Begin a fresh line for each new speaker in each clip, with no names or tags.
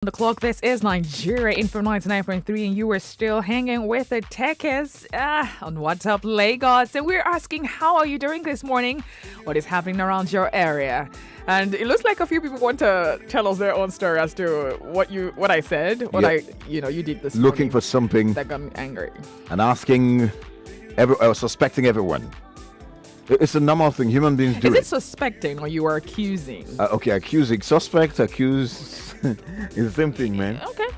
The clock. This is Nigeria Info 99.3, and you are still hanging with the Tekes on WhatsApp Lagos. And we're asking, how are you doing this morning? What is happening around your area? And it looks like a few people want to tell us their own story as to what I said, you did this
looking
morning
for something
that got me angry.
and asking, suspecting everyone. It's a normal thing human beings do.
Is it suspecting or you are accusing?
Okay, accusing, suspect, accuse. It's the same thing, man.
Okay.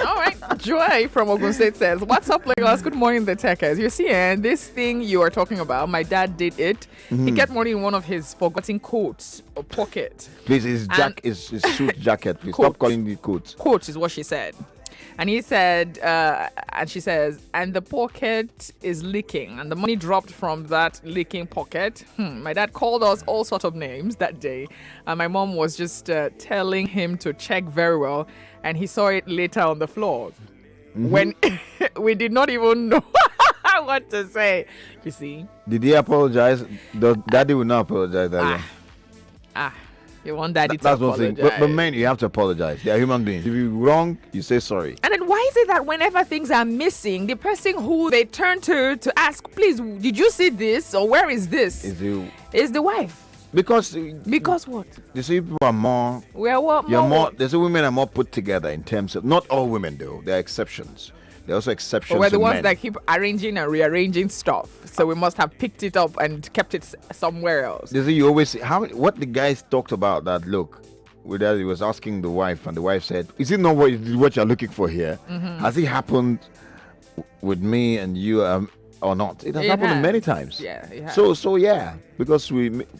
All right. Joy from Ogun State says, "What's up, Lagos? Good morning, the Tekes. You see, this thing you are talking about, my dad did it. He kept money in one of his forgotten coats or pocket.
Please, his suit jacket. Please
Coat.
stop calling it coat.
Coat is what she said. And he said, and she says, and the pocket is leaking, and the money dropped from that leaking pocket. My dad called us all sorts of names that day, and my mom was just telling him to check very well, and he saw it later on the floor when we did not even know what to say. You see?
Did he apologize? Daddy will not apologize.
You want daddy to
That's one
apologize.
thing. But men, you have to apologize. They are human beings. If you're wrong, you say sorry.
And then why is it that whenever things are missing, the person who they turn to ask, please, did you see this? Or where is this? Is the wife.
Because
What?
you see, people are more. There's women are more put together in terms of, not all women though. There are exceptions. There are also exceptions.
But we're the
in
ones
men.
that keep arranging and rearranging stuff. So we must have picked it up and kept it somewhere else.
You see, you always see what the guys talked about. That look, with that he was asking the wife, and the wife said, "Is it not what you're looking for here? Has it happened with me and you, or not? It has happened many times.
Yeah. It has.
So yeah, because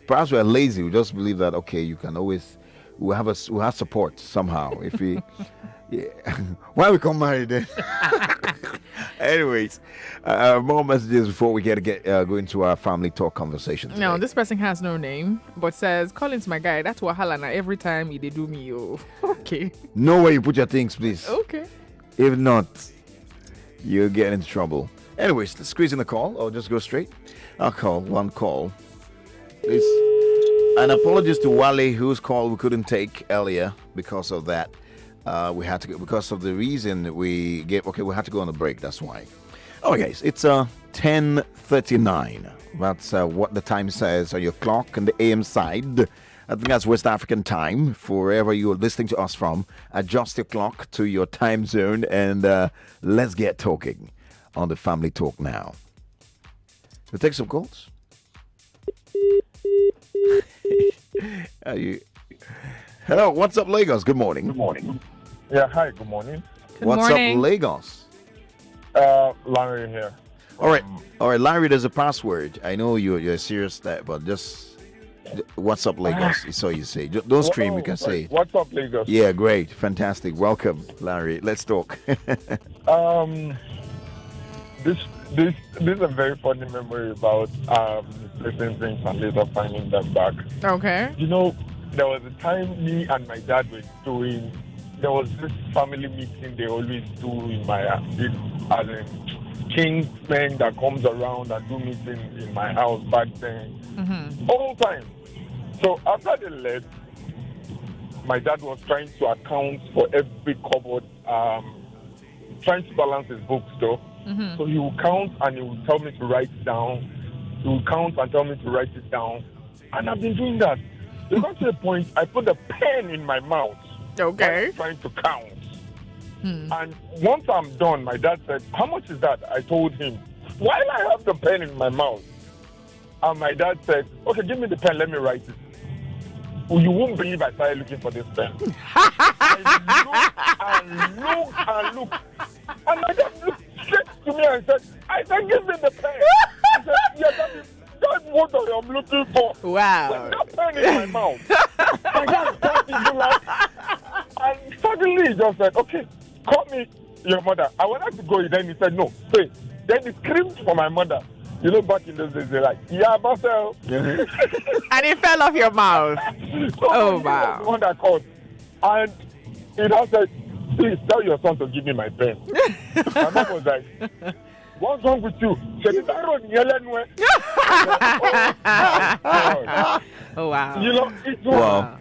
perhaps we're lazy. We just believe that we can always we have support somehow if we." Yeah. Why we come married then? Anyways, more messages before we get go into our family talk conversation today.
No, this person has no name, but says, Collins, my guy, that's wahala na every time they do me, yo. Okay.
Know where you put your things, please.
Okay.
If not, you'll get into trouble. Anyways, let's squeeze in the call or just go straight. I'll call one call. Please. And apologies to Wale, whose call we couldn't take earlier because of that. We had to go because of the reason we gave. Okay, we had to go on a break. That's why. Oh, guys, it's 10:39. That's what the time says on your clock on the AM side. I think that's West African time. For wherever you're listening to us from, adjust your clock to your time zone, and let's get talking on the family talk now. We'll take some calls. Hello, what's up, Lagos? Good morning.
Good morning. Yeah, hi, good morning.
What's
morning.
up, Lagos?
Larry here.
All right, Larry, there's a password. I know you're serious, but just what's up, Lagos? So you say. Don't scream, you can say.
What's up, Lagos?
Yeah, great, fantastic. Welcome, Larry. Let's talk.
This is a very funny memory about missing things and later finding them back.
Okay.
You know, there was a time me and my dad were doing. There was this family meeting they always do in my as in kingsmen that comes around and do meetings in my house back then. All time. So after they left, my dad was trying to account for every cupboard, trying to balance his books though. So he will count and he will tell me to write it down. He will count and tell me to write it down. And I've been doing that. It got to the point I put a pen in my mouth.
Okay.
Trying to count. And once I'm done, my dad said, "How much is that?" I told him, while I have the pen in my mouth. And my dad said, "Okay, give me the pen, let me write it." Well, you won't believe I started looking for this pen. I looked. And my dad looked straight to me and said, "I said, give me the pen." I said, "Yeah, that's what I'm looking for."
Wow.
With that pen in my mouth. My dad started to laugh. And suddenly he just said, "Okay, call me your mother." I wanted to go, then he said, "No, stay." Then he screamed for my mother. You know, back in those days, they're like, "Yeah, myself."
And it fell off your mouth.
So
Oh,
he was
wow.
the one that called. And he now said, "Please tell your son to give me my pen." My mom was like, "What's wrong with you?" She said, "Oh my God."
Oh, wow.
You know, it was
Wow.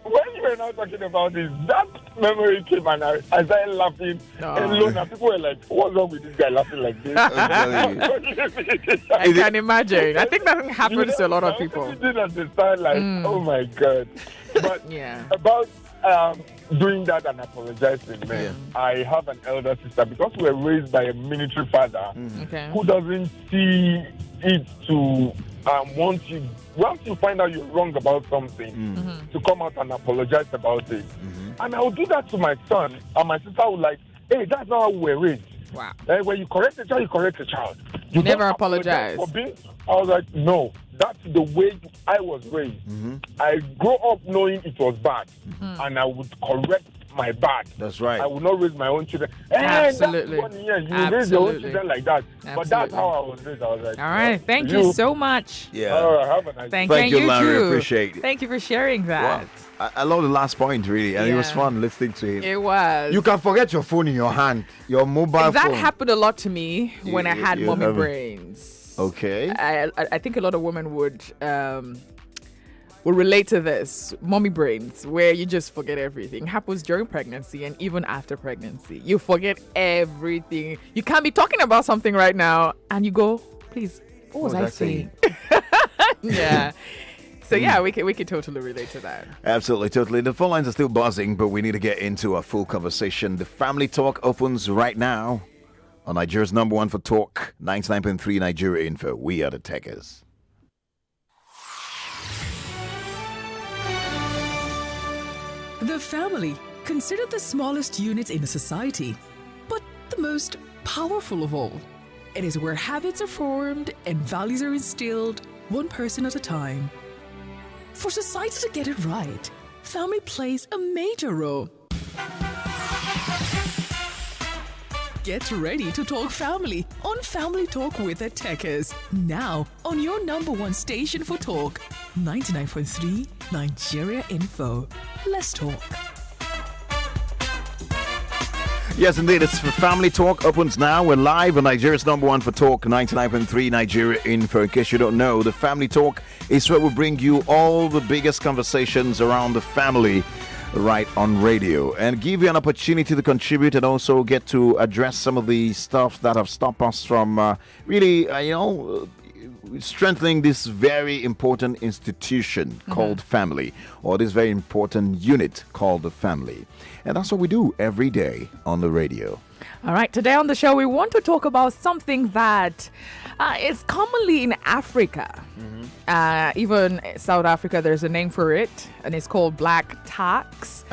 when you were now talking about this, that memory came and I started laughing alone. And people were like, what's wrong with this guy laughing like this?
I can imagine. I think that happens to a lot of people.
I didn't understand, like, oh my God. But about doing that and apologizing, man, I have an elder sister because we were raised by a military father who doesn't see it to once you find out you're wrong about something, to come out and apologize about it. And I would do that to my son, and my sister would like, hey, that's not how we were raised.
Wow.
When you correct a child, you correct a child.
You never apologize.
I was like, no, that's the way I was raised. I grew up knowing it was bad, and I would correct my bad.
That's right.
I would not raise my own children.
Absolutely.
That's 1 year. You raise your own children like that.
Absolutely.
But that's how I was raised. I was like,
all right. Thank you so much.
Yeah.
All right, have a nice
Thank
you,
you
Larry.
too.
Appreciate it.
Thank you for sharing that.
Wow. I love the last point, really, and it was fun listening to him.
It was.
You can forget your phone in your hand, your mobile phone.
That happened a lot to me when I had mommy brains.
Okay.
I think a lot of women would relate to this. Mommy brains, where you just forget everything. It happens during pregnancy and even after pregnancy. You forget everything. You can't be talking about something right now and you go, please, what was I saying? Yeah. So yeah, we can totally relate to that.
Absolutely, totally. The phone lines are still buzzing, but we need to get into a full conversation. The Family Talk opens right now on Nigeria's #1 for talk, 99.3 Nigeria Info. We are the Tekers.
The family, considered the smallest unit in a society, but the most powerful of all. It is where habits are formed and values are instilled, one person at a time. For society to get it right, family plays a major role. Get ready to talk family on Family Talk with the Tekers. Now on your #1 station for talk, 99.3 Nigeria Info. Let's talk.
Yes, indeed. It's for Family Talk opens now. We're live on Nigeria's #1 for talk, 99.3 Nigeria Info. In case you don't know, the Family Talk is where we bring you all the biggest conversations around the family right on radio and give you an opportunity to contribute and also get to address some of the stuff that have stopped us from strengthening this very important institution called family, or this very important unit called the family. And that's what we do every day on the radio.
All right, today on the show, we want to talk about something that is commonly in Africa. Even South Africa, there's a name for it, and it's called black tax.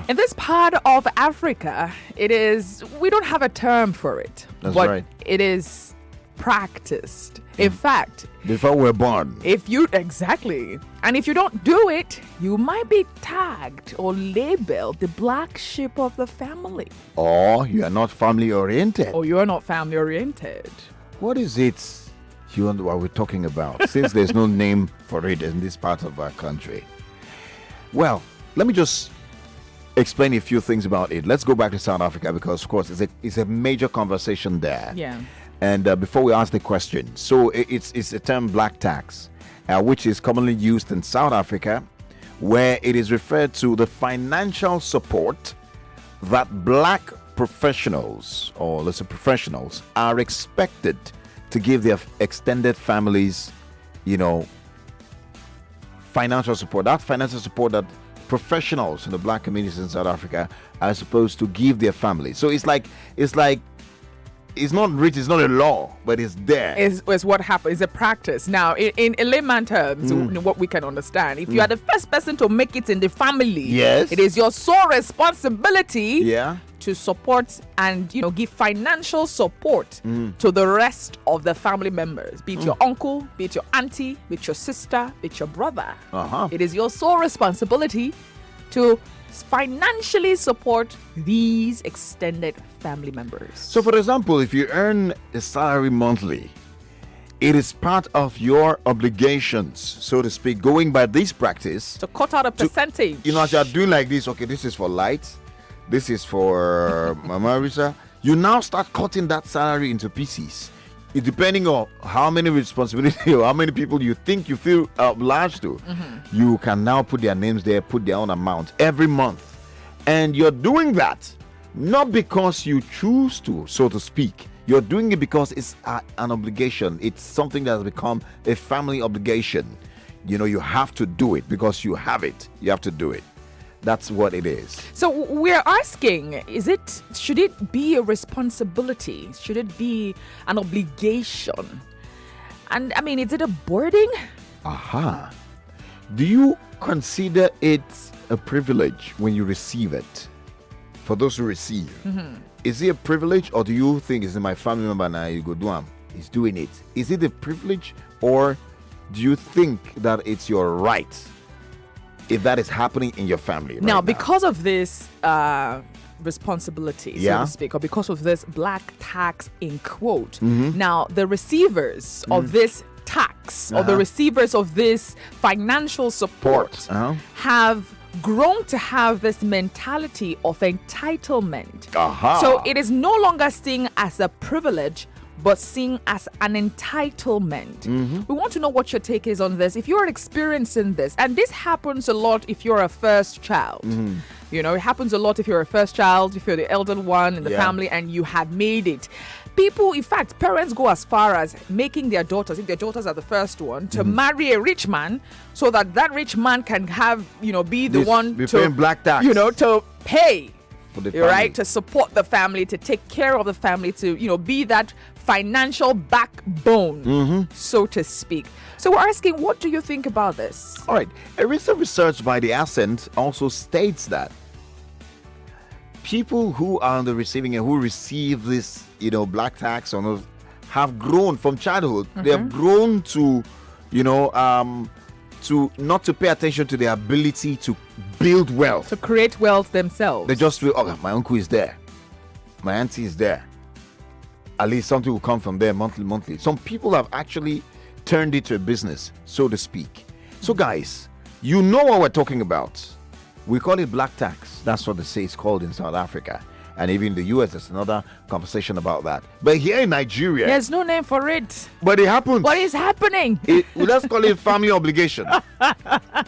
In this part of Africa, we don't have a term for it.
That's
but
right.
It is practiced. In fact,
before we're born.
Exactly. And if you don't do it, you might be tagged or labeled the black sheep of the family.
Or you are not family oriented.
Or you are not family oriented.
What is it you wonder what we're talking about, since there's no name for it in this part of our country? Well, let me just explain a few things about it. Let's go back to South Africa because, of course, it's a major conversation there.
Yeah.
And before we ask the question, so it's a term black tax, which is commonly used in South Africa, where it is referred to the financial support that black professionals, or let's say professionals, are expected to give their extended families, financial support. That financial support that professionals in the black communities in South Africa are supposed to give their families. So it's like it's not written, it's not a law, but it's there.
It's what happens. It's a practice. Now, in layman terms, what we can understand, if you are the first person to make it in the family,
yes,
it is your sole responsibility
to
support and give financial support to the rest of the family members, be it your uncle, be it your auntie, be it your sister, be it your brother. It is your sole responsibility to financially support these extended family members.
So, for example, if you earn a salary monthly, it is part of your obligations, so to speak, going by this practice,
to cut out a percentage.
As you're doing like this, okay, this is for light, this is for Mama Risa. You now start cutting that salary into pieces. it depending on how many responsibility or how many people you think you feel obliged to, you can now put their names there, put their own amount every month. And you're doing that not because you choose to, so to speak. You're doing it because it's an obligation. It's something that has become a family obligation. You know, you have to do it because you have it. You have to do it. That's what it is.
So we're asking, should it be a responsibility? Should it be an obligation? And I mean, is it a burden?
Aha. Do you consider it a privilege when you receive it? For those who receive, is it a privilege, or do you think it's my family member now? You go do him. He's doing it. Is it a privilege, or do you think that it's your right if that is happening in your family?
Now, because of this responsibility, so to speak, or because of this black tax in quote, now the receivers of this tax or the receivers of this financial support have grown to have this mentality of entitlement. So it is no longer seen as a privilege, but seen as an entitlement. We want to know what your take is on this. If you're experiencing this, and this happens a lot if you're a first child. You know, it happens a lot if you're a first child, if you're the elder one in the family and you have made it. People, in fact, parents go as far as making their daughters, if their daughters are the first one, to marry a rich man so that that rich man can have, you know, be the one
be
to,
paying black tax.
you know, to pay,
For the
right, to support the family, to take care of the family, to, you know, be that financial backbone, so to speak. So we're asking, what do you think about this?
All right. A recent research by the Ascent also states that people who are on the receiving end, who receive this, you know, black tax on those, have grown from childhood. They have grown to, you know, to not to pay attention to their ability to build wealth,
To create wealth themselves.
They just feel, oh, my uncle is there, my auntie is there. At least something will come from there monthly. Some people have actually turned it to a business, so to speak. So, guys, you know what we're talking about. We call it black tax. That's what they say it's called in South Africa. And even in the US, there's another conversation about that. But here in Nigeria,
There's no name for it.
but it happens.
What is happening?
Let's call it family obligation.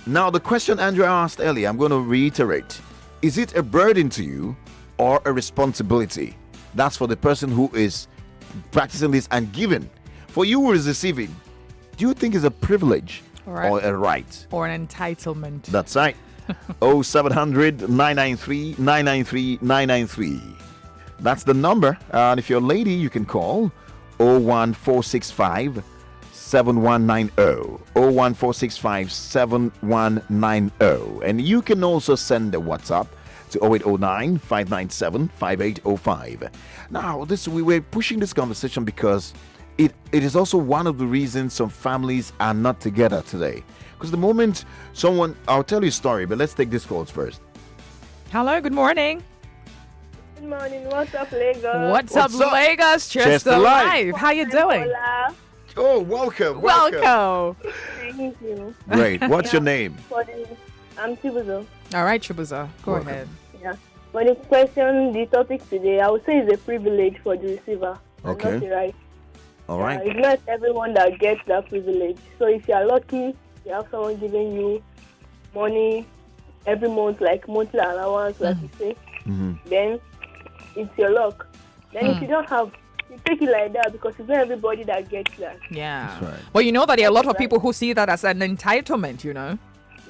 Now, the question Andrea asked earlier, I'm going to reiterate. Is it a burden to you or a responsibility? That's for the person who is practicing this and giving. For you who is receiving, do you think it's a privilege or a right?
Or an entitlement.
That's right. 0700 993 993 993. That's the number. And if you're a lady, you can call 01465 7190. 01465 7190. And you can also send a WhatsApp to 0809 597 5805. Now, we were pushing this conversation because it is also one of the reasons some families are not together today. Because the moment I'll tell you a story, but let's take this calls first.
Hello, good morning.
Good morning. What's up, Lagos?
What's up, Lagos? Cheers to
to life.
life. How you doing?
Hola.
Oh, welcome.
Welcome.
Thank you.
Great. What's your name?
I'm Chibuzo.
All right, Chibuza, go
Welcome.
ahead.
Yeah. For the question, the topic today, I would say it's a privilege for the receiver.
Okay.
Not the right.
All right.
It's not everyone that gets that privilege. So if you are lucky, you have someone giving you money every month, like monthly allowance, like you say, then it's your luck. Then if you don't have, you take it like that because it's not everybody that gets that.
Yeah.
That's right.
Well, you know that there are a lot of
That's right.
people who see that as an entitlement, you know?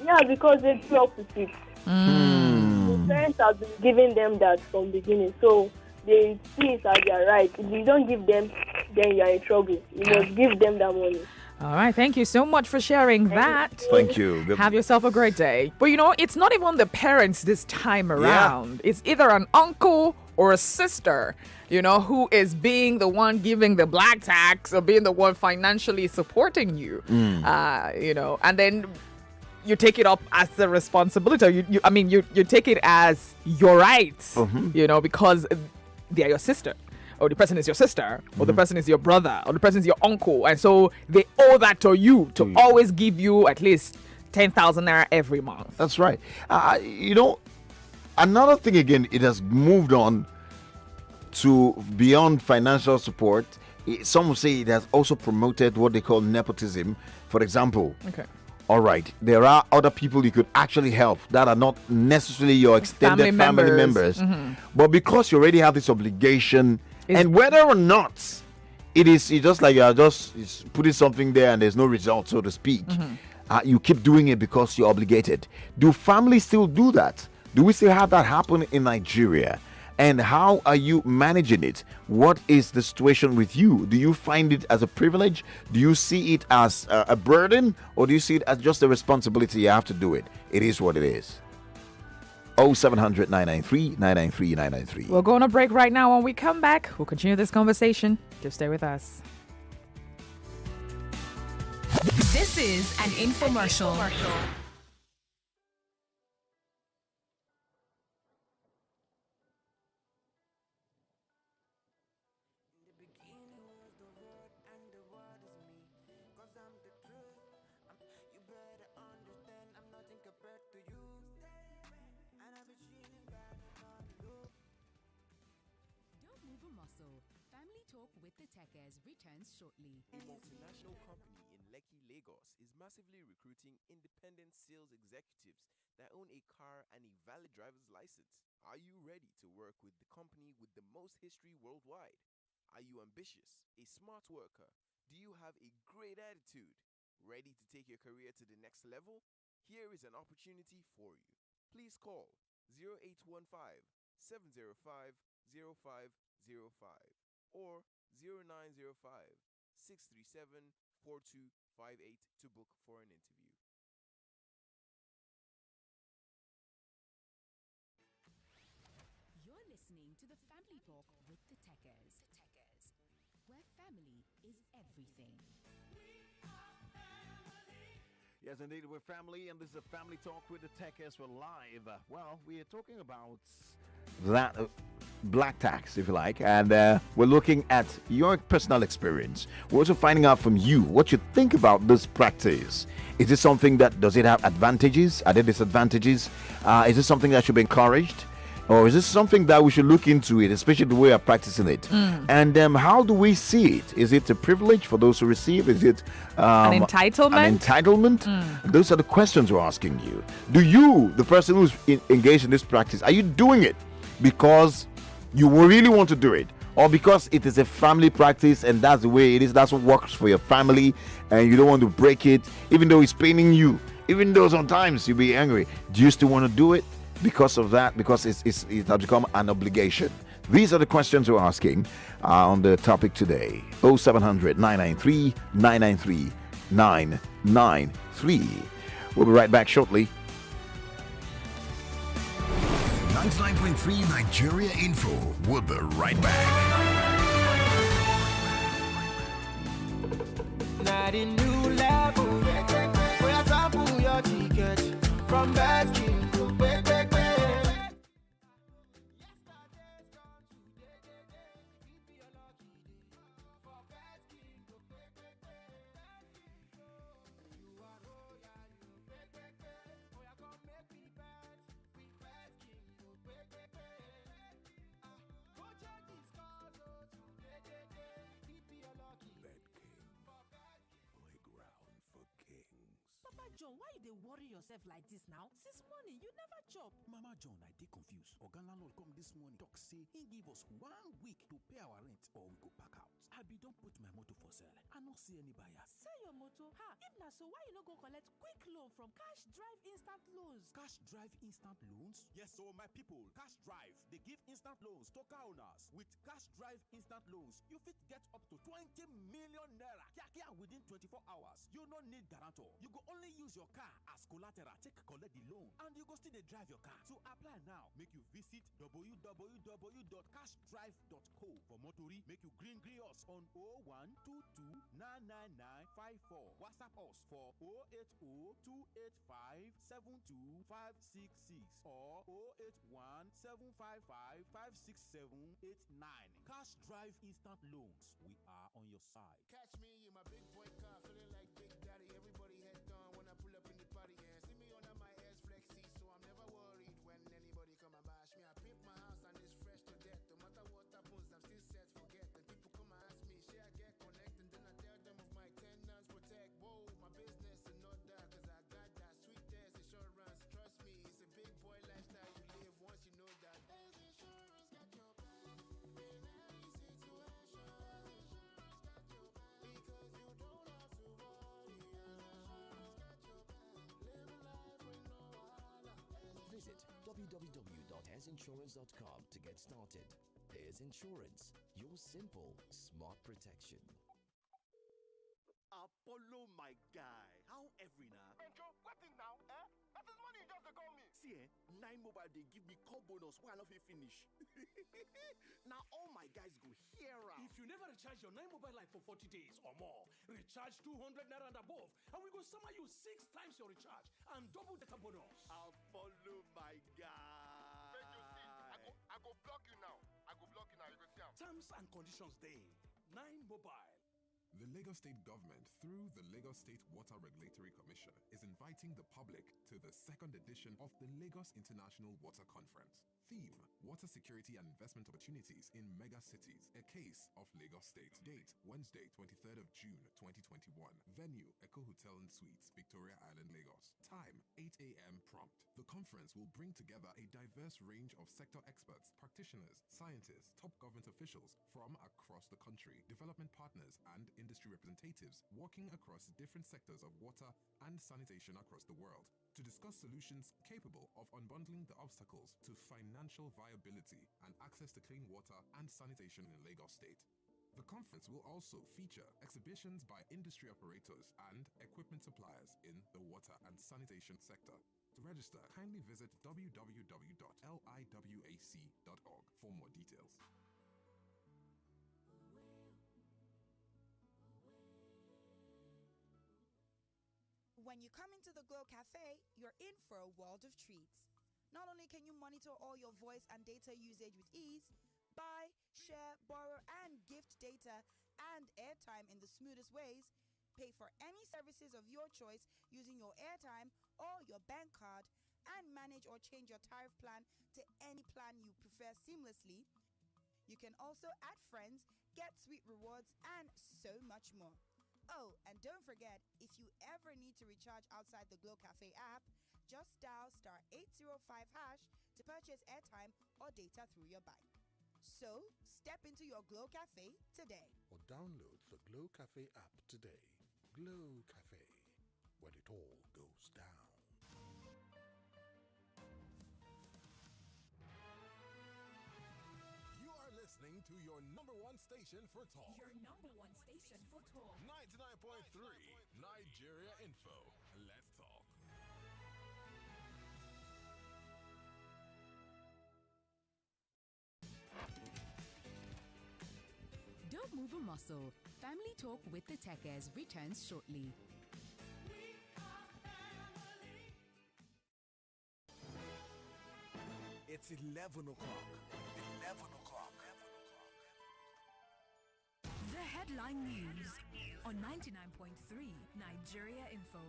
Yeah, because they grew up with it. The parents have been giving them that from the beginning, so they see it as their right. If you don't give them, then you are in trouble. You must give them that money.
All right. Thank you so much for sharing that.
Thank you.
Have yourself a great day. But you know, it's not even the parents this time around. It's either an uncle or a sister, you know, who is being the one giving the black tax or being the one financially supporting you, you know, and then you take it up as a responsibility. You take it as your right, you know, because they are your sister. Or the person is your sister, or the person is your brother, or the person is your uncle. And so they owe that to you to always give you at least 10,000 naira every month.
That's right. You know, another thing again, it has moved on to beyond financial support. Some will say it has also promoted what they call nepotism. For example,
Okay.
all right, there are other people you could actually help that are not necessarily your extended family members. But because you already have this obligation, and whether or not it is just like you are just putting something there and there's no result, so to speak, you keep doing it because you're obligated. Do families still do that? Do we still have that happen in Nigeria? And how are you managing it? What is the situation with you? Do you find it as a privilege? Do you see it as a burden? Or do you see it as just a responsibility? You have to do it. It is what it is. 0700 993 993 993.
We'll go on a break right now. When we come back, we'll continue this conversation. Just stay with us.
This is an infomercial.
Family Talk with the Tekes returns shortly.
A multinational company in Lekki, Lagos is massively recruiting independent sales executives that own a car and a valid driver's license. Are you ready to work with the company with the most history worldwide? Are you ambitious, a smart worker? Do you have a great attitude? Ready to take your career to the next level? Here is an opportunity for you. Please call 0815 705 0505 or 0905 637 4258 to book for an interview.
You're listening to the Family Talk with the Tekes, where family is everything.
Yes, indeed, we're family, and this is a Family Talk with the Tekes. We're live. Well, we are talking about that black tax, if you like, and we're looking at your personal experience. We're also finding out from you what you think about this practice. Is this something does it have advantages? Are there disadvantages? Is this something that should be encouraged? Or is this something that we should look into it, especially the way we're practicing it? And how do we see it? Is it a privilege for those who receive? Is it
An entitlement?
An entitlement? Those are the questions we're asking you. Do you, the person who's engaged in this practice, are you doing it because you really want to do it? Or because it is a family practice and that's the way it is, that's what works for your family and you don't want to break it, even though it's paining you, even though sometimes you'll be angry? Do you still want to do it? Because of that, because it has become an obligation. These are the questions we're asking on the topic today. 0700 993 993 993. We'll be right back shortly.
99.3 Nigeria Info. We'll be right back.
Not a new level. We are sample your ticket from best king to pay.
John, why you dey worry yourself like this now? Since morning, you never chop.
Mama John, I dey confused. Oga landlord come this morning talk say he give us 1 week to pay our rent or we go pack out. I be don put my motor for sale. I no see any buyer.
Sell your motor? If na so, why you no go collect quick loan from Cash Drive Instant Loans?
Cash Drive Instant Loans? Yes, so my people, Cash Drive, they give instant loans to car owners. With Cash Drive Instant Loans, you fit get up to 20 million naira kia within 24 hours. You no need guarantor. You go only use your car as collateral take collect the loan and you go still dey drive your car. To apply now, make you visit www.cashdrive.co. For motori, make you green us on 0122999554. WhatsApp us for 08028572566 or 08175556789. Cash Drive Instant Loans. We are on your side.
Catch me in my big boy car, feeling like Big Daddy. Everybody head down when I pull up in the party. And see me under my ass flexi, so I'm never worried when anybody come and bash me. I paint my house and it's fresh to death. No matter what happens, I'm still set. Forget the people come and ask me, share I get
www.hairinsurance.com to get started. Hairs Insurance, your simple, smart protection.
Apollo, my guy. How every now?
Benjo, what thing now? Eh? That is money you just call me.
See, 9 Mobile, they give me call bonus while I not finish. Now all my guys go here.
If you never recharge your 9 Mobile line for 40 days or more, recharge 200 naira and above, and we go summer you 6 times your recharge and double data bonus.
Apollo, my guy.
Benjo, see, I go block you now. You go see am.
Terms and conditions dey. 9 Mobile.
The Lagos State Government, through the Lagos State Water Regulatory Commission, is inviting the public to the second edition of the Lagos International Water Conference. Theme: Water Security and Investment Opportunities in Mega Cities, a case of Lagos State. Date: Wednesday, 23rd of June, 2021. Venue: Echo Hotel and Suites, Victoria Island, Lagos. Time: 8 a.m. prompt. The conference will bring together a diverse range of sector experts, practitioners, scientists, top government officials from across the country, development partners, and industry representatives working across different sectors of water and sanitation across the world to discuss solutions capable of unbundling the obstacles to financial viability and access to clean water and sanitation in Lagos State. The conference will also feature exhibitions by industry operators and equipment suppliers in the water and sanitation sector. To register, kindly visit www.liwac.org for more details.
When you come into the Glow Cafe, you're in for a world of treats. Not only can you monitor all your voice and data usage with ease, buy, share, borrow, and gift data and airtime in the smoothest ways, pay for any services of your choice using your airtime or your bank card, and manage or change your tariff plan to any plan you prefer seamlessly. You can also add friends, get sweet rewards, and so much more. Oh, and don't forget, if you ever need to recharge outside the Glow Cafe app, just dial *805# to purchase airtime or data through your bike. So, step into your Glow Cafe today.
Or download the Glow Cafe app today. Glow Cafe, where it all goes down.
Listening to your number one station for talk.
Your number one station for talk.
99.3 Nigeria Info. Let's talk.
Don't move a muscle. Family Talk with the Tekes returns shortly.
It's 11 o'clock. 11 o'clock.
The headline news on 99.3 Nigeria Info.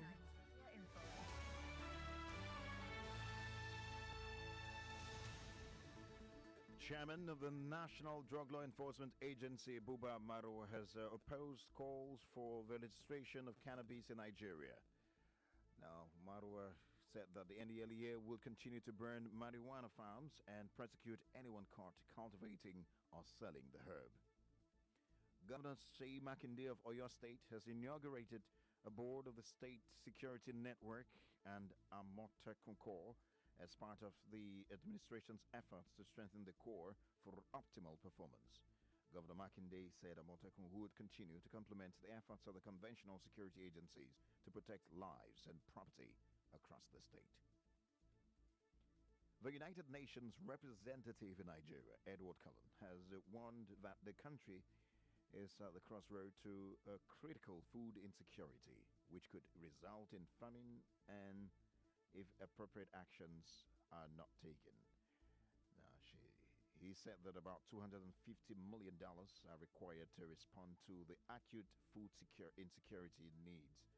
Chairman of the National Drug Law Enforcement Agency, Buba Maro, has opposed calls for the registration of cannabis in Nigeria. Now, Maro said that the NDLEA will continue to burn marijuana farms and prosecute anyone caught cultivating or selling the herb. Governor Seyi Makinde of Oyo State has inaugurated a board of the State Security Network and Amotekun Corps as part of the administration's efforts to strengthen the Corps for optimal performance. Governor Makinde said Amotekun would continue to complement the efforts of the conventional security agencies to protect lives and property across the state. The United Nations representative in Nigeria, Edward Cullen, has warned that the country is at the crossroad to a critical food insecurity, which could result in famine and if appropriate actions are not taken. Now, he said that about $250 million are required to respond to the acute food insecurity needs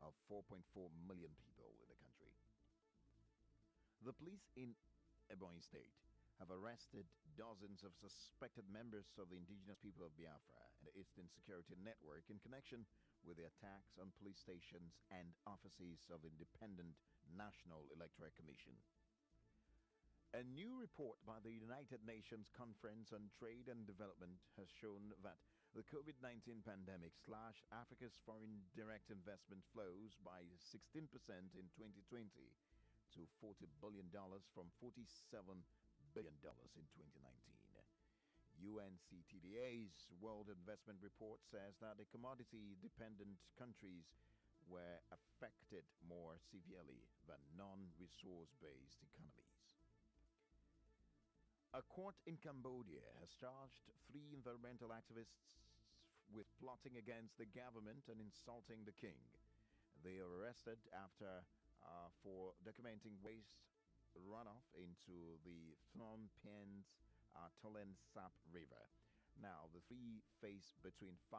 of 4.4 million people in the country. The police in Ebonyi State have arrested dozens of suspected members of the indigenous people of Biafra and the Eastern Security Network in connection with the attacks on police stations and offices of the Independent National Electoral Commission. A new report by the United Nations Conference on Trade and Development has shown that the COVID-19 pandemic slashed Africa's foreign direct investment flows by 16% in 2020 to $40 billion from $47 billion in 2019. UNCTAD's World Investment Report says that the commodity-dependent countries were affected more severely than non-resource-based economies. A court in Cambodia has charged 3 environmental activists with plotting against the government and insulting the king. They were arrested after for documenting waste runoff into the Phnom Penh's Tolen Sap River. Now, the 3 face between 5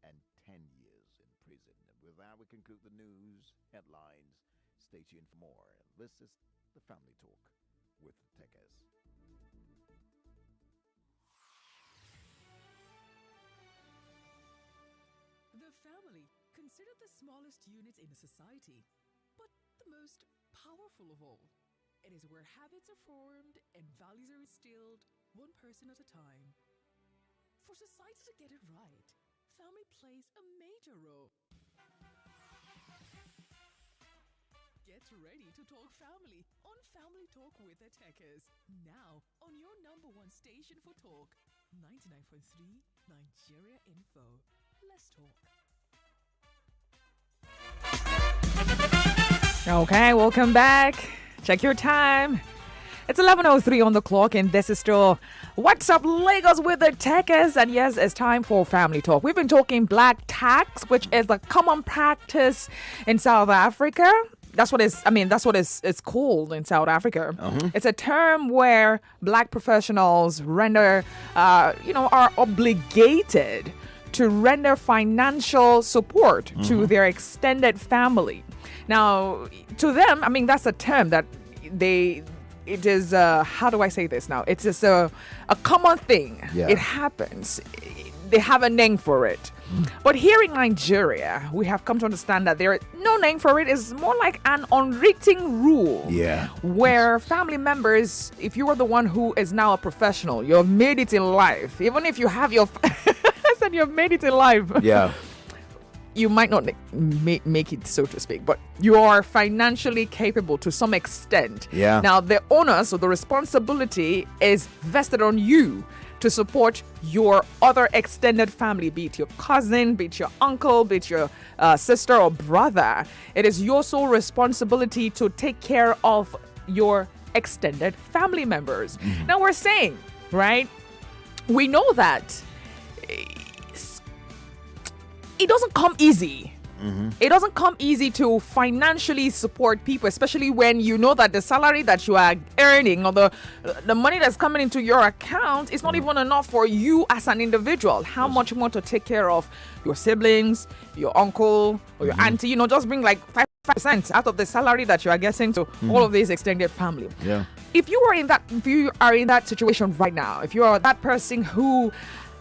and 10 years in prison. With that, we conclude the news headlines. Stay tuned for more. This is the Family Talk with Teke.
The family, considered the smallest unit in a society, but the most powerful of all. It is where habits are formed and values are instilled, one person at a time. For society to get it right, family plays a major role. Get ready to talk family on Family Talk with the Tekers. Now, on your number 1 station for talk, 99.3 Nigeria Info. Let's talk.
Okay, welcome back. Check your time. It's 11:03 on the clock, and this is still What's Up Lagos with the Tekers. And yes, it's time for Family Talk. We've been talking black tax, which is the common practice in South Africa. That's what it's called in South Africa. It's a term where black professionals render, are obligated to render financial support to their extended family. Now, to them, that's a term that it is, how do I say this now? It's just a common thing. Yeah. It happens. They have a name for it. But here in Nigeria, we have come to understand that there is no name for it. It's more like an unwritten rule. Yeah. Where family members, if you are the one who is now a professional, you've made it in life. Even if you have your... I said you've made it in life. Yeah. You might not make it, so to speak, but you are financially capable to some extent. Yeah. Now, the onus or the responsibility is vested on you to support your other extended family, be it your cousin, be it your uncle, be it your sister or brother. It is your sole responsibility to take care of your extended family members. Now, we're saying, right, we know that it doesn't come easy. It doesn't come easy to financially support people, especially when you know that the salary that you are earning or the money that's coming into your account is not even enough for you as an individual. How much more to take care of your siblings, your uncle, or your auntie? Just bring like 5% out of the salary that you are getting to all of these extended family. Yeah. If you are in that situation right now, if you are that person who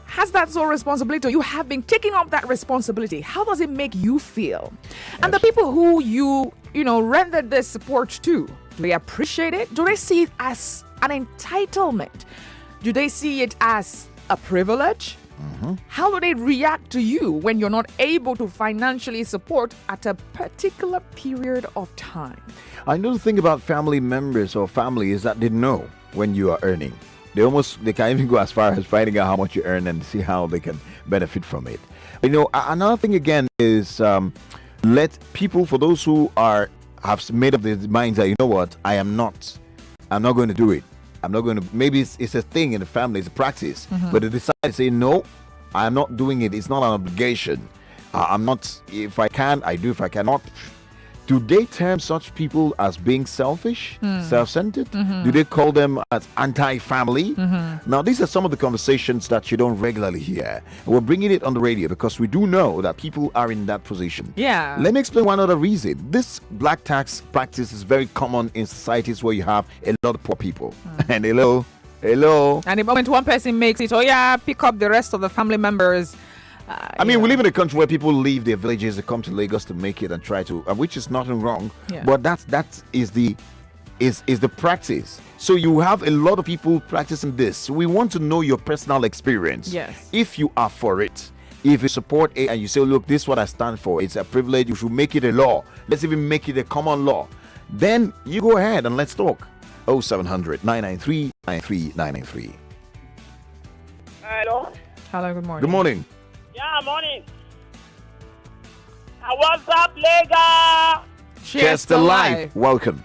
has that sole responsibility, you have been taking up that responsibility, how does it make you feel? Yes. And the people who you rendered this support to, do they appreciate it? Do they see it as an entitlement? Do they see it as a privilege? How do they react to you when you're not able to financially support at a particular period of time?
I know the thing about family members or family is that they know when you are earning. They can even go as far as finding out how much you earn and see how they can benefit from it. Another thing again is let people, for those who have made up their minds that, I'm not going to do it. I'm not going to, maybe it's a thing in the family, it's a practice, but they decide to say, no, I'm not doing it. It's not an obligation. I'm not, if I can, I do. If I cannot, do they term such people as being selfish, self-centered? Do they call them as anti-family? Now, these are some of the conversations that you don't regularly hear. We're bringing it on the radio because we do know that people are in that position. Yeah. Let me explain one other reason. This black tax practice is very common in societies where you have a lot of poor people. And hello.
And the moment one person makes it, pick up the rest of the family members.
We live in a country where people leave their villages, they come to Lagos to make it and try to, which is nothing wrong. Yeah. But that is the practice. So you have a lot of people practicing this. We want to know your personal experience. Yes. If you are for it, if you support it and you say, look, this is what I stand for. It's a privilege. You should make it a law. Let's even make it a common law. then you go ahead and let's talk. 0700 993 993.
Hello.
Hello, good morning.
Good morning.
Yeah, morning. What's up, Lega?
Cheers to life. Welcome.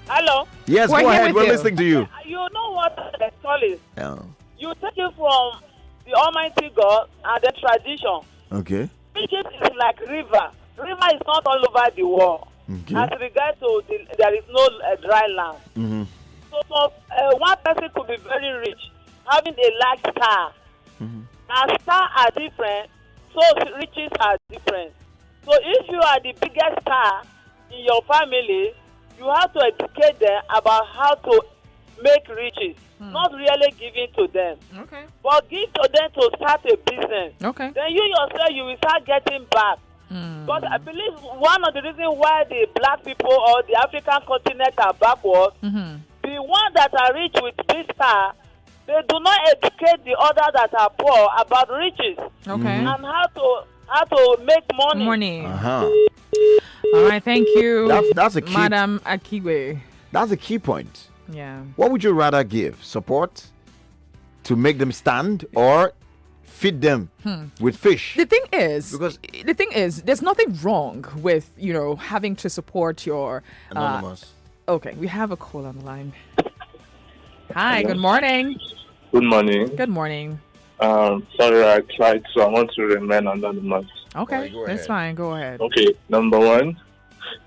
Hello.
Yes, go ahead. We're listening to you.
You know what the call is?
No.
You take it from the Almighty God and the tradition.
Okay.
Egypt is like river. River is not all over the world.
Okay.
As regards to there is no dry land.
Mm-hmm.
So one person could be very rich, having a large star.
Mm-hmm.
And stars are different, so riches are different. So if you are the biggest star in your family, you have to educate them about how to make riches, not really giving to them.
Okay.
But give to them to start a business.
Okay.
Then you yourself, you will start getting back. But I believe one of the reasons why the black people or the African continent are backward, the ones that are rich with big star, they do not educate the others that are poor about riches.
Okay.
And how to make money.
Uh-huh.
All right, thank you.
That's a key.
Madam Akiwe.
That's a key point.
Yeah.
What would you rather give? Support to make them stand or feed them with fish?
The thing is, there's nothing wrong with, having to support your
Anonymous.
Okay, we have a call on the line. Hi,
Hello.
good morning.
Good morning.
Good morning.
Sorry, I tried, so I want to remain anonymous.
Okay, that's fine. Go ahead.
Okay, number one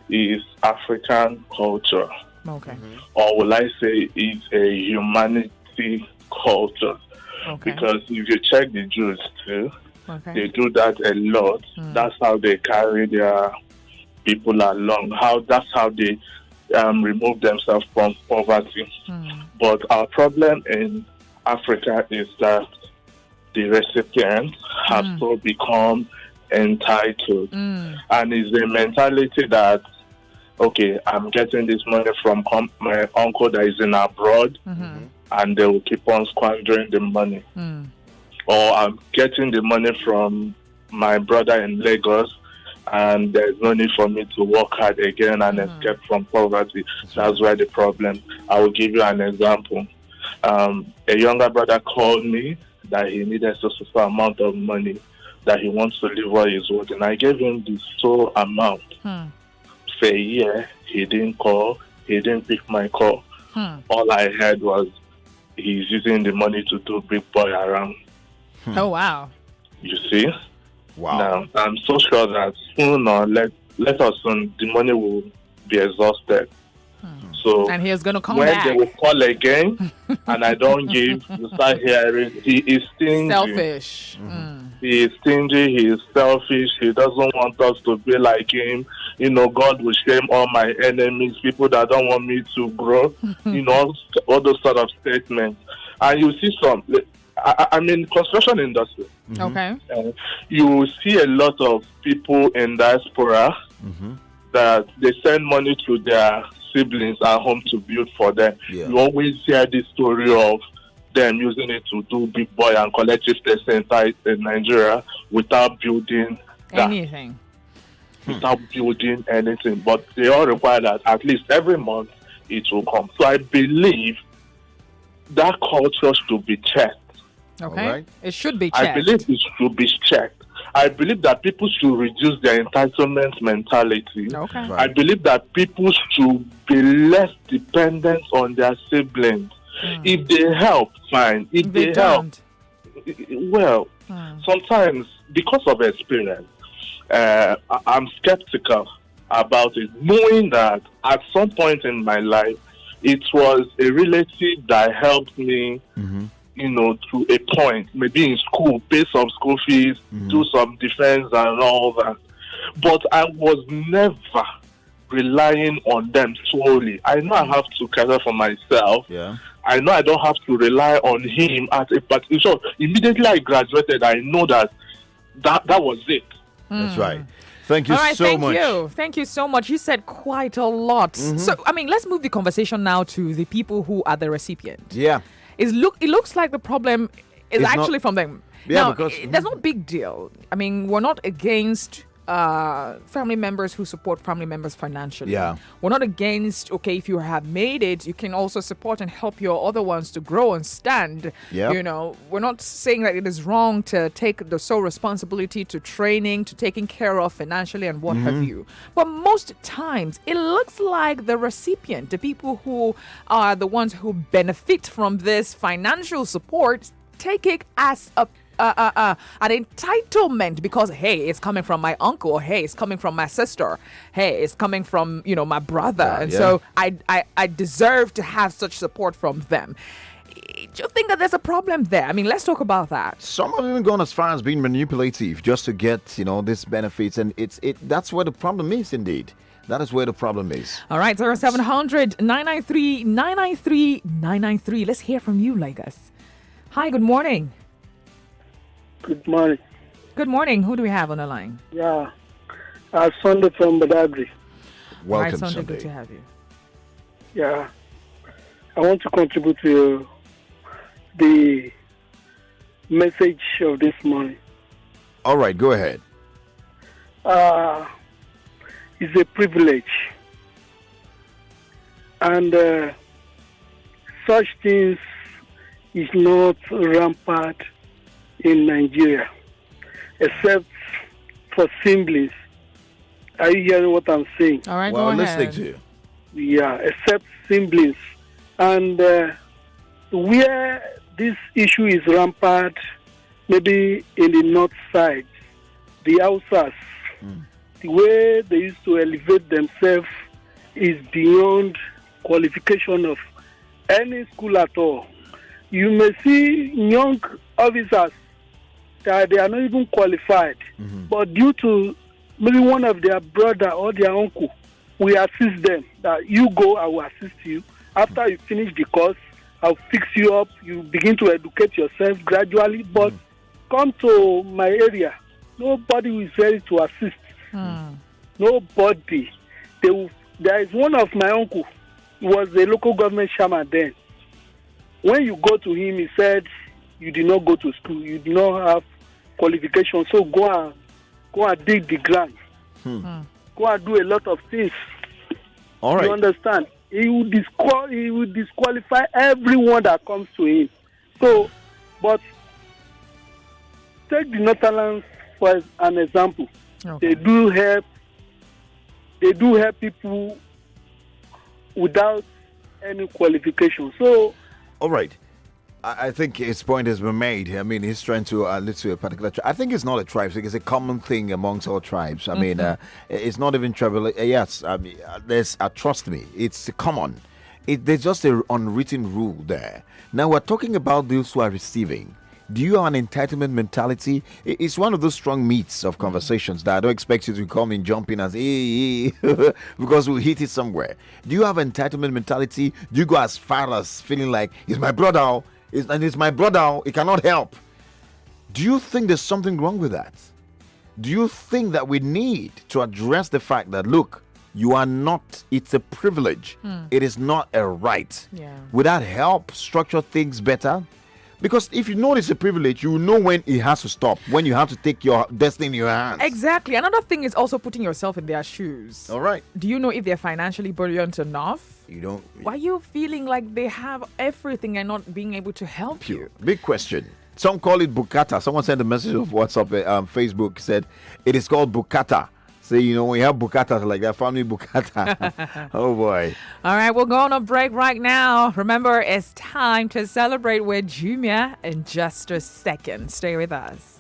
is African culture.
Okay.
Or will I say it's a humanity culture?
Okay.
Because if you check the Jews too,
Okay.
they do that a lot. That's how they carry their people along. That's how they remove themselves from poverty. But our problem in Africa is that the recipients have so become entitled. And it's a mentality that, okay, I'm getting this money from my uncle that is in abroad, and they will keep on squandering the money. Or I'm getting the money from my brother in Lagos, and there's no need for me to work hard again and escape from poverty. That's where the problem. I will give you an example. A younger brother called me that he needed a specific amount of money that he wants to live while he's working. I gave him the sole amount. For a year, he didn't call. He didn't pick my call. All I heard was he's using the money to do big boy around.
Oh, wow.
You see?
Wow.
Now, I'm so sure that soon or let us soon, the money will be exhausted. So
And he's going to come
when
back.
they will call again and I don't give, you start hearing he is stingy.
Selfish.
He is stingy, he is selfish, he doesn't want us to be like him. God will shame all my enemies, people that don't want me to grow. All those sort of statements. And you see some, I mean, construction industry.
Okay.
You will see a lot of people in diaspora that they send money to their siblings at home to build for them. You always hear this story of them using it to do big boy and collective testing in Nigeria without building
anything.
Without building anything. But they all require that at least every month it will come. So I believe that culture should be checked.
Okay. Right. It should be checked.
I believe it should be checked. I believe that people should reduce their entitlement mentality.
Okay.
I believe that people should be less dependent on their siblings. If they help, fine. If they help, well, sometimes because of experience, I'm skeptical about it, knowing that at some point in my life, it was a relative that helped me, to a point, maybe in school, pay some school fees, do some defense and all that. But I was never relying on them solely. I know I have to care for myself.
Yeah.
I know I don't have to rely on him at a particular. So immediately I graduated, I know that was it.
That's right. Thank you
All right,
so much.
Thank you so much. You said quite a lot. So, let's move the conversation now to the people who are the recipient.
Yeah.
It looks like the problem is
It's
actually
not-
from them.
Yeah,
now,
because
there's no big deal. We're not against family members who support family members financially.
Yeah.
We're not against, okay, if you have made it, you can also support and help your other ones to grow and stand.
Yep.
You know, we're not saying that it is wrong to take the sole responsibility to training, to taking care of financially and what have you. But most times, it looks like the recipient, the people who are the ones who benefit from this financial support, take it as an entitlement because, hey, it's coming from my uncle, or hey, it's coming from my sister, hey, it's coming from, you know, my brother, and so I deserve to have such support from them. Do you think that there's a problem there? I mean, let's talk about that.
Some have even gone as far as being manipulative just to get, you know, these benefits, and that's where the problem is. Indeed, that is where the problem is.
All right, 0700 993 993 993. Let's hear from you, Lagos. Hi, good morning.
Good morning.
Good morning. Who do we have on the line?
Yeah, Sunday from Badagry.
Welcome,
Right, Sunday.
Sunday.
Good to have you.
Yeah, I want to contribute to the message of this morning.
All right, go ahead.
It's a privilege, and such things is not rampant in Nigeria, except for siblings. Are you hearing what I'm saying?
All right,
Well,
go ahead.
listening to you.
Yeah, except siblings. And where this issue is rampant, maybe in the north side, the Hausas, the way they used to elevate themselves is beyond qualification of any school at all. You may see young officers that they are not even qualified, but due to maybe one of their brother or their uncle, we assist them that you go, I will assist you. After you finish the course, I'll fix you up. You begin to educate yourself gradually, but come to my area, nobody is ready to assist. Nobody. There is one of my uncle, he was the local government chairman then. When you go to him, he said, you did not go to school, you do not have qualification, so go and dig the ground. Go and do a lot of things.
All right.
You understand? He will disqualify everyone that comes to him. So, but take the Northernlands for an example.
Okay.
They do help people without any qualification. So,
all right. I think his point has been made. I mean, he's trying to allude to a particular tribe. I think it's not a tribe. It's a common thing amongst all tribes. I mean, it's not even tribal. Yes, I mean, there's. Trust me, it's common. There's just an unwritten rule there. Now we're talking about those who are receiving. Do you have an entitlement mentality? It's one of those strong meats of conversations that I don't expect you to come in jumping as hey, because we'll hit it somewhere. Do you have entitlement mentality? Do you go as far as feeling like it's my brother? It's my brother, it cannot help. Do you think there's something wrong with that? Do you think that we need to address the fact that, look, you are not, it's a privilege. It is not a right.
Yeah.
Would that help structure things better? Because if you know it's a privilege, you know when it has to stop, when you have to take your destiny in your hands.
Exactly. Another thing is also putting yourself in their shoes.
All right.
Do you know if they're financially buoyant enough?
You don't.
Why are you feeling like they have everything and not being able to help you?
Big question. Some call it bukata. Someone sent a message of WhatsApp, Facebook, said it is called bukata. So, you know, when you have bukatas like that, family bukata. Oh, boy.
All right, we'll go on a break right now. Remember, it's time to celebrate with Jumia in just a second. Stay with us.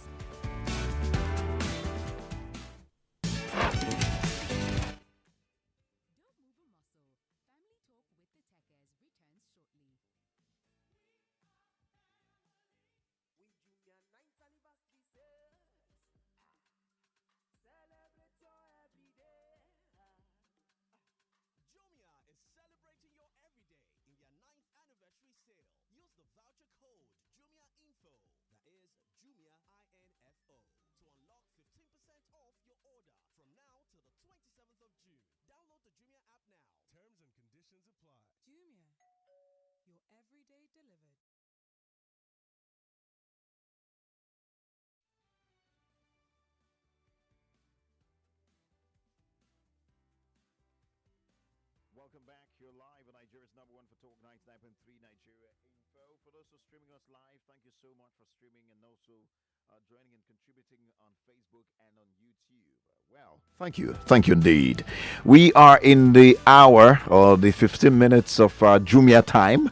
Jumia is celebrating your everyday in their 9th anniversary sale. Use the voucher code Jumia Info, that is Jumia INFO, to unlock 15% off your order from now till the 27th of June. Download the Jumia app now. Terms and conditions apply.
Jumia, your everyday delivered.
welcome back. You're live on Nigeria's number one for Talk 99.3 Nigeria Info. For those who are streaming us live, thank you so much for streaming and also joining and contributing on Facebook and on YouTube. Well, thank you. Thank you indeed. We are in the hour or the 15 minutes of Jumia time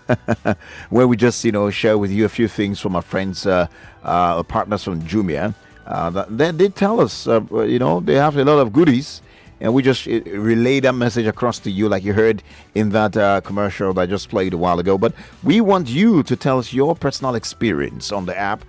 where we just, share with you a few things from our friends, partners from Jumia. They did tell us, they have a lot of goodies. And we just relay that message across to you like you heard in that commercial that I just played a while ago. But we want you to tell us your personal experience on the app.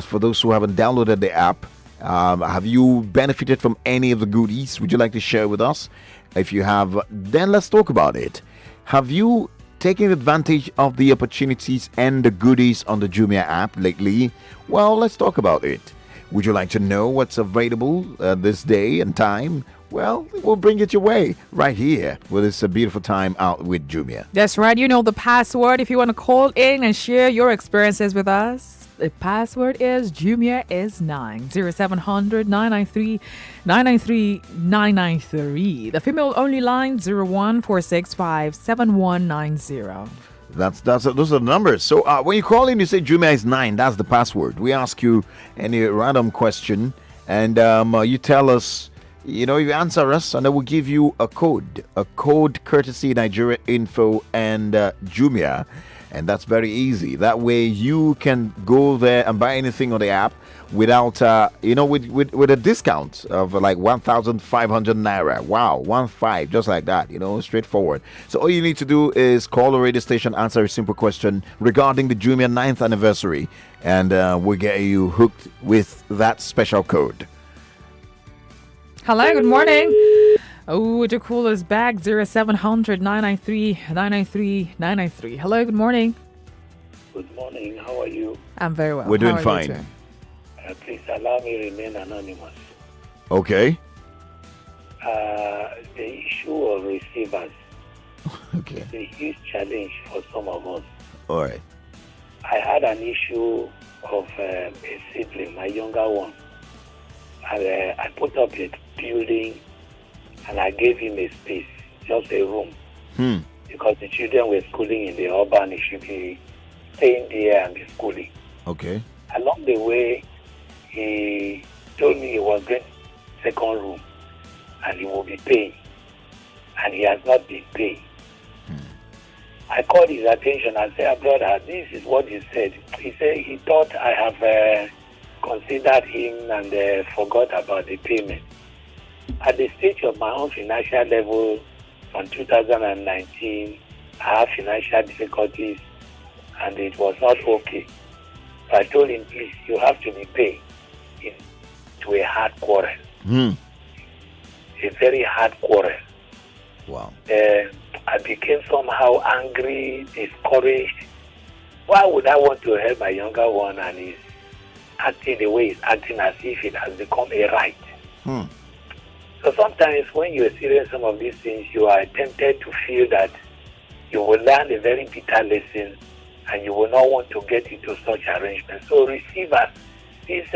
For those who haven't downloaded the app, have you benefited from any of the goodies? Would you like to share with us? If you have, then let's talk about it. Have you taken advantage of the opportunities and the goodies on the Jumia app lately? Well, let's talk about it. Would you like to know what's available this day and time? Well, we'll bring it your way right here with this beautiful time out with Jumia.
That's right. You know the password if you want to call in and share your experiences with us. The password is Jumia is 9 0700 993 993 993. The female only line 01465 7190.
Those are the numbers. So when you call in, you say Jumia is 9. That's the password. We ask you any random question, and you tell us. You answer us, and then we'll give you a code courtesy Nigeria Info and Jumia, and that's very easy. That way you can go there and buy anything on the app without, with a discount of like 1,500 naira. Wow, 1,500, just like that. Straightforward. So all you need to do is call the radio station, answer a simple question regarding the Jumia 9th anniversary, and we'll get you hooked with that special code.
Hello, good morning. Oh, the call is back 0700 993 993 993. Hello, good morning.
Good morning. How are you?
I'm very well.
We're doing fine.
Please allow me to remain anonymous.
Okay.
The issue of receivers
okay.
is a huge challenge for some of us.
All right.
I had an issue of a sibling, my younger one. And I put up a building and I gave him a space, just a room. Because the children were schooling in the urban, he should be staying there and be schooling.
Okay.
Along the way, he told me he was getting second room and he will be paying. And he has not been paying. I called his attention and said, brother, this is what he said. He said he thought I have considered him and forgot about the payment. At the stage of my own financial level from 2019, I have financial difficulties and it was not okay. So I told him, please, you have to be paid to a hard quarrel. A very hard quarrel.
Wow.
I became somehow angry, discouraged. Why would I want to help my younger one and he's acting the way he's acting as if it has become a right? So sometimes when you experience some of these things, you are tempted to feel that you will learn a very bitter lesson and you will not want to get into such arrangements. So receivers, this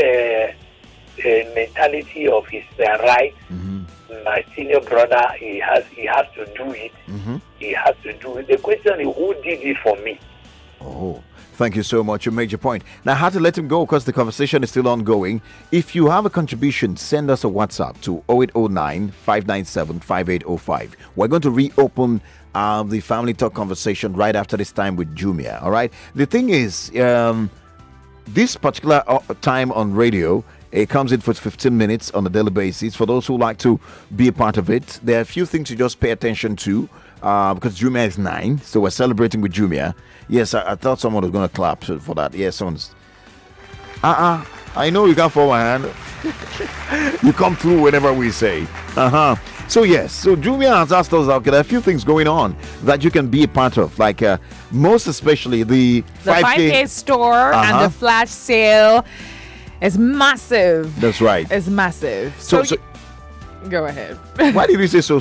mentality of his right, my senior brother, he has to do it. He has to do it. The question is, who did it for me?
Oh, thank you so much. You made your point. Now, I had to let him go because the conversation is still ongoing. If you have a contribution, send us a WhatsApp to 0809 597 5805. We're going to reopen the family talk conversation right after this time with Jumia. All right. The thing is, this particular time on radio, it comes in for 15 minutes on a daily basis. For those who like to be a part of it, there are a few things to just pay attention to because Jumia is 9, so we're celebrating with Jumia. Yes, I thought someone was going to clap for that. Yes, someone's. I know you can't follow my hand. You come through whenever we say. So yes, so Jumia has asked us, okay, there are a few things going on that you can be a part of, like most especially the
5K store and the flash sale. It's massive.
That's right.
It's massive. So go ahead.
Why did you say so?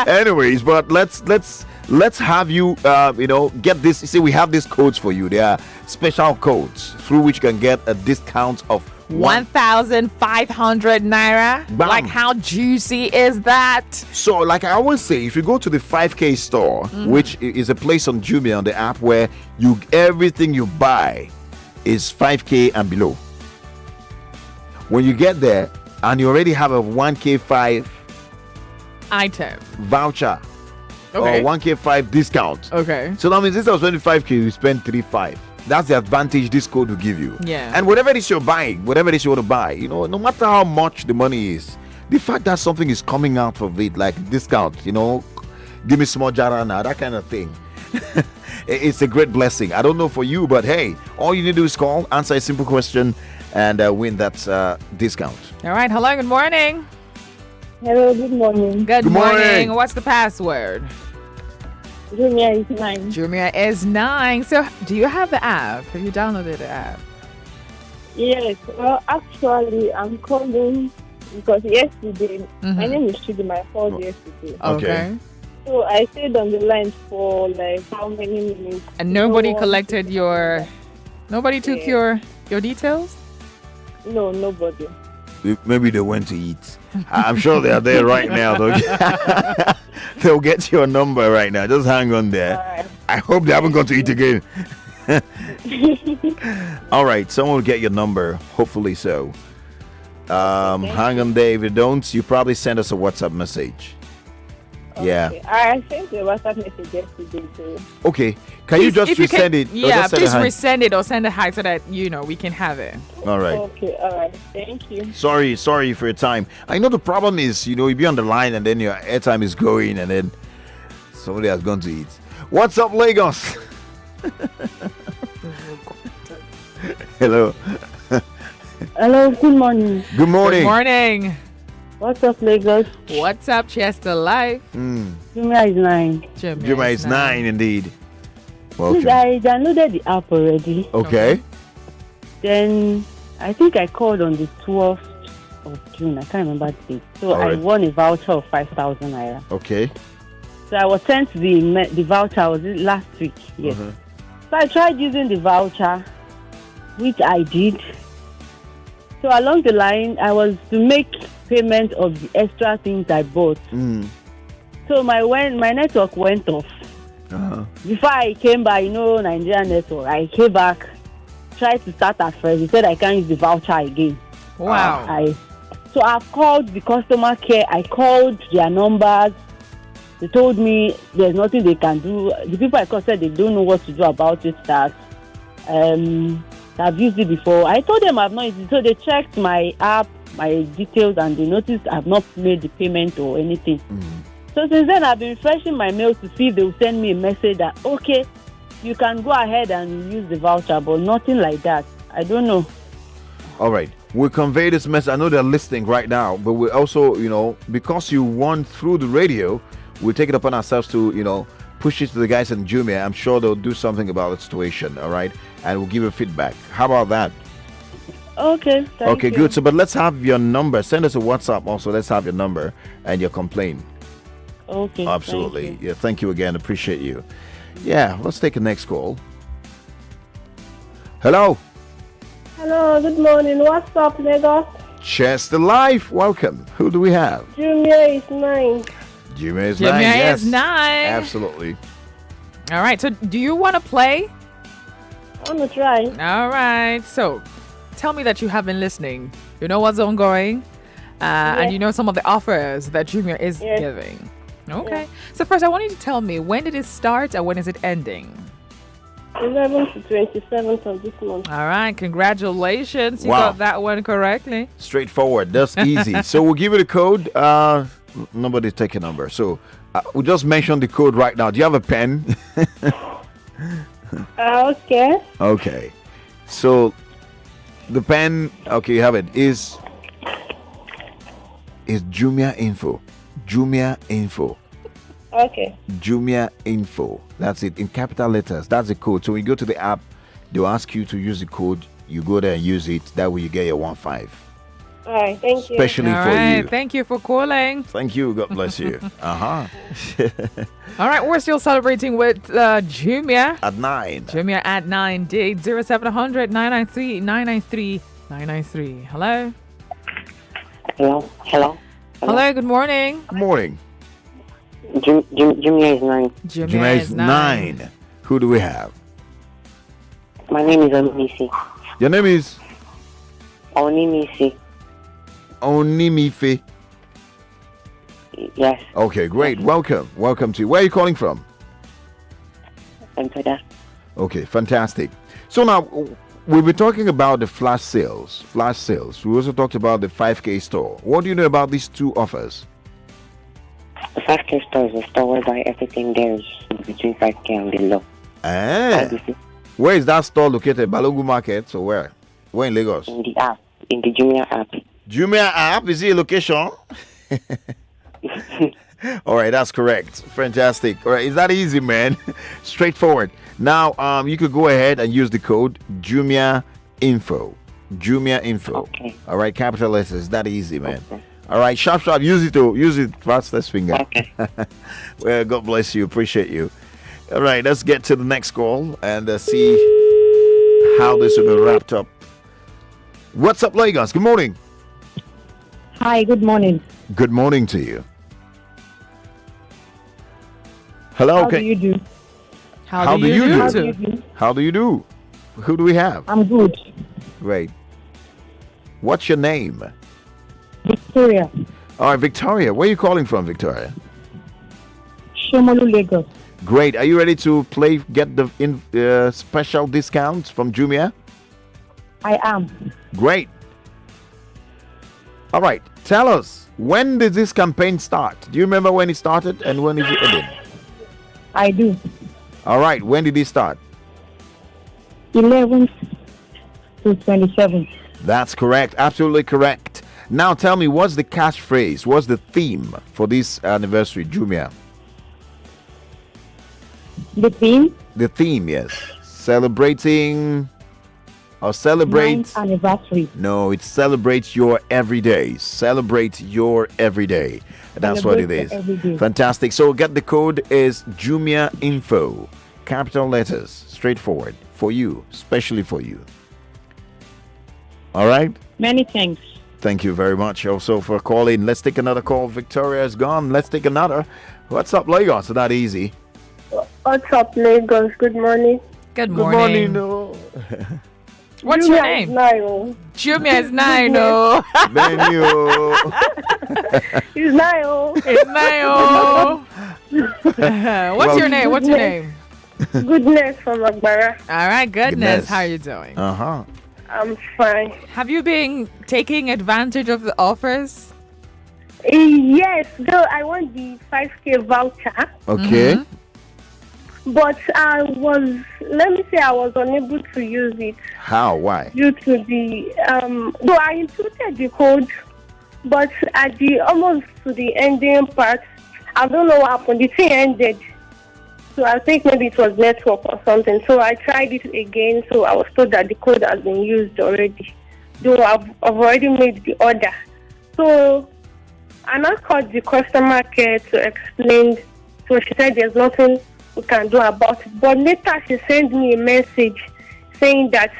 Anyways, but let's have you get this. You see, we have these codes for you. They are special codes through which you can get a discount of
1,500 naira.
Bam.
Like, how juicy is that?
So, like I always say, if you go to the 5K store, which is a place on Jumia on the app where everything you buy is 5K and below. When you get there and you already have a 1K5
item
voucher
Okay.
or 1K5 discount.
Okay.
So that means this was 25K, you spend 3.5. That's the advantage this code will give you.
Yeah.
And whatever it is you're buying, whatever it is you want to buy, no matter how much the money is, the fact that something is coming out of it, like discount, give me small jara now, that kind of thing. It's a great blessing. I don't know for you, but hey, all you need to do is call, answer a simple question, and win that discount.
All right. Hello. Good morning.
Hello. Good morning.
Good
Good
morning.
morning.
What's the password?
Jumia is 9.
Jumia is 9. So, do you have the app? Have you downloaded the app?
Yes. Well, actually, I'm calling because yesterday, my name is Chidi. I called yesterday.
Okay.
So I stayed on the line for like how many minutes?
And nobody
No one
collected
took
your. Nobody took
Yeah.
your details.
No, nobody.
Maybe they went to eat. I'm sure they are there right now. They'll get your number right now. Just hang on there. I hope they haven't gone to eat again. All right, someone will get your number. Hopefully so. Hang on there. If you don't, you probably send us a WhatsApp message. Yeah.
Okay. I sent a WhatsApp message yesterday too.
Okay. Can you just
If you
resend
can-
it? Or
Yeah,
just send
please
a hi?
resend it or send a hi so that we can have it.
All right.
Okay, all right. Thank you.
Sorry for your time. I know the problem is, you be on the line and then your airtime is going and then somebody has gone to eat. What's up, Lagos? Hello.
Hello, good morning.
Good morning.
Good morning.
What's up, Lagos?
What's up, Chester Life?
Jumia is 9.
Juma is 9 indeed.
Please,
Welcome.
I downloaded the app already.
Okay.
Then I think I called on the 12th of June. I can't remember the date. So
All
I
right.
won a voucher of 5,000 naira.
Okay.
So I was sent the voucher was it last week. Yes. So I tried using the voucher, which I did. So along the line, I was to make payment of the extra things I bought. So my network went off. Before I came back, Nigerian network, I came back, tried to start at first. He said I can't use the voucher again.
Wow.
So I've called the customer care. I called their numbers. They told me there's nothing they can do. The people I called said they don't know what to do about it. That I've used it before. I told them I've not used it. So they checked my app, my details, and they noticed I've not made the payment or anything. So since then, I've been refreshing my mails to see if they will send me a message that, okay, you can go ahead and use the voucher, but nothing like that. I don't know.
All right. We'll convey this message. I know they're listening right now, but we also, because you won through the radio, we'll take it upon ourselves to, push it to the guys in Jumia. I'm sure they'll do something about the situation. All right. And we'll give you feedback. How about that?
Okay. Thank you.
Good. So, but let's have your number. Send us a WhatsApp also. Let's have your number and your complaint.
Okay.
Absolutely.
Thank you.
Yeah. Thank you again. Appreciate you. Yeah. Let's take a next call. Hello.
Hello, good morning. What's up, Lagos?
Chester Life. Welcome. Who do we have?
Jumia is 9.
Jumia is
Jumia
9. Yes.
is 9.
Absolutely.
All right. So, do you want to play?
I want to try.
All right. So, tell me that you have been listening. You know what's ongoing, and you know some of the offers that Jumia is giving. Okay. So first, I want you to tell me, when did it start and when is it ending?
11th to 27th of this month.
All right. Congratulations. You
Wow.
got that one correctly.
Straightforward. That's easy. So we'll give you the code. Nobody take a number. So we'll just mention the code right now. Do you have a pen?
Okay.
Okay. So the pen, okay, you have it, is Jumia Info. Jumia Info.
Okay.
Jumia Info. That's it. In capital letters. That's the code. So when you go to the app, they'll ask you to use the code. You go there and use it. That way you get your 1.5.
All right. Thank you.
Especially
All
for
right.
you.
Thank you for calling.
Thank you. God bless you.
All right. We're still celebrating with Jumia.
At 9.
Jumia at 9. Date 0700 993 993 993. Hello.
Hello.
Hello. Good morning.
Good morning.
Jumia is 9.
Jumia is 9. Who do we have?
My name is Onimisi.
Your name is?
Onimisi.
Onimife.
Yes.
Okay, great. Welcome. Welcome to you. Where are you calling from?
Entitlement.
Okay, fantastic. So now, we'll be talking about the flash sales. Flash sales. We also talked about the 5K store. What do you know about these two offers?
The 5K store is a store whereby everything there is between 5K and below.
Where is that store located? Balogu Market? So where? Where in Lagos?
In the app. In the Jumia app.
Jumia app? Is it a location? All right, that's correct. Fantastic. All right, is that easy, man? Straightforward. Now, you could go ahead and use the code Jumia Info. Jumia Info.
Okay.
All right, capital letters. That easy, man. Okay. All right, sharp. Use it fastest finger.
Okay.
Well, God bless you. Appreciate you. All right, let's get to the next call and see how this will be wrapped up. What's up, Lagos? Good morning.
Hi, good morning.
Good morning to you. Hello.
How do you do?
How do you do? How do you do? Who do we have?
I'm good.
Great. What's your name?
Victoria.
All right, Victoria. Where are you calling from, Victoria?
Shomolu, Lagos.
Great. Are you ready to get the special discounts from Jumia?
I am.
Great. All right. Tell us, when did this campaign start? Do you remember when it started and when is it ending?
I do.
All right. When did it start?
11th to 27th.
That's correct. Absolutely correct. Now tell me, what's the catchphrase? What's the theme for this anniversary, Jumia?
The theme?
The theme, yes. Celebrating or celebrate.
9th anniversary.
No, it celebrates your everyday. Celebrate your everyday. That's what it is. Fantastic. So get the code is Jumia Info. Capital letters. Straightforward. For you. Especially for you. All right?
Many thanks.
Thank you very much also for calling. Let's take another call. Victoria is gone. Let's take another. What's up, Lagos? Not easy.
What's up, Lagos? Good morning.
Good morning.
Good morning. No.
What's your name? Jumia is 9. Oh.
It's 9. Oh.
It's 9. What's your name? What's your name?
Goodness from Agbara.
All right, goodness. How are you doing?
Uh-huh.
I'm fine.
Have you been taking advantage of the offers?
Yes, though I want the 5K voucher.
Okay.
Mm-hmm. But I was unable to use it.
How? Why?
Due to the, though I inputted the code, but at the almost to the ending part, I don't know what happened. The thing ended. So I think maybe it was network or something. So I tried it again. So I was told that the code has been used already. Though I've already made the order. So I now called the customer care to explain. So she said there's nothing we can do about it. But later she sent me a message saying that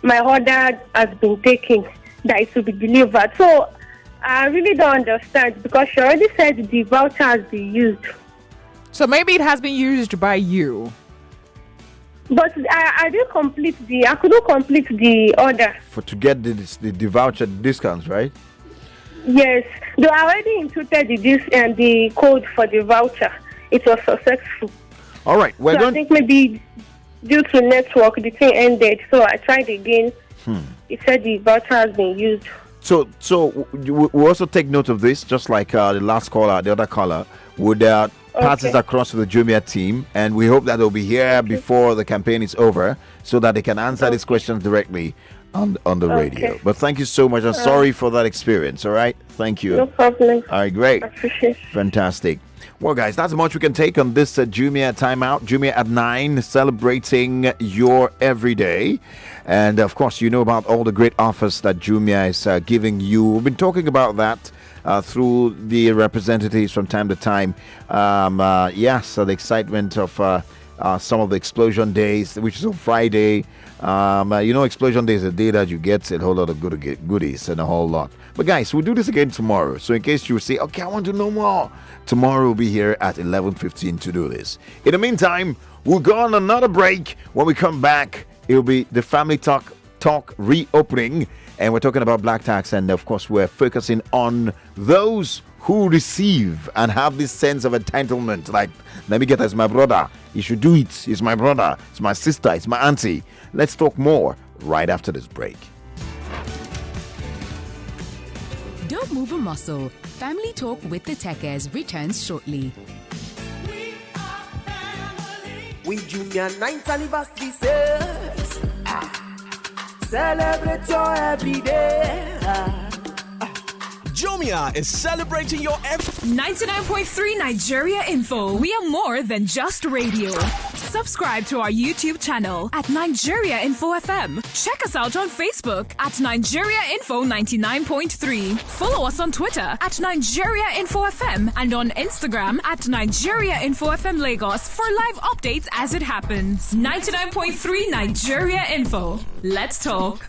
my order has been taken, that it will be delivered. So I really don't understand because she already said the voucher has been used.
So maybe it has been used by you.
But I couldn't complete the order.
To get the voucher discounts, right?
Yes. Though I already inputted the code for the voucher. It was successful.
All right.
I think maybe due to network, the thing ended. So I tried again. It said the voucher has been used.
So we also take note of this, just like the last caller, the other caller, would passes across to the Jumia team, and we hope that they'll be here before the campaign is over, so that they can answer these questions directly on the radio. But thank you so much. I'm sorry for that experience. All right, thank you.
No problem.
All right, great.
I appreciate it.
Fantastic. Well, guys, that's much we can take on this Jumia timeout. Jumia at 9, celebrating your everyday. And of course, you know about all the great offers that Jumia is giving you. We've been talking about that through the representatives from time to time. So the excitement of some of the explosion days, which is on Friday. Explosion day is a day that you get a whole lot of goodies and a whole lot. But guys, we'll do this again tomorrow. So in case you say, okay, I want to know more, tomorrow we'll be here at 11:15 to do this. In the meantime, we'll go on another break. When we come back, it'll be the Family Talk reopening. And we're talking about black tax. And of course, we're focusing on those who receive and have this sense of entitlement. Like, let me get as my brother. He should do it. He's my brother. It's my sister. It's my auntie. Let's talk more right after this break.
Don't move a muscle. Family Talk with the Tekes returns shortly.
With Jumia 9th anniversary sales. Celebrate your everyday.
Jumia is celebrating your
99.3 Nigeria Info. We are more than just radio. Subscribe to our YouTube channel at Nigeria Info FM. Check us out on Facebook at Nigeria Info 99.3. Follow us on Twitter at Nigeria Info FM and on Instagram at Nigeria Info FM Lagos for live updates as it happens. 99.3 Nigeria Info. Let's talk.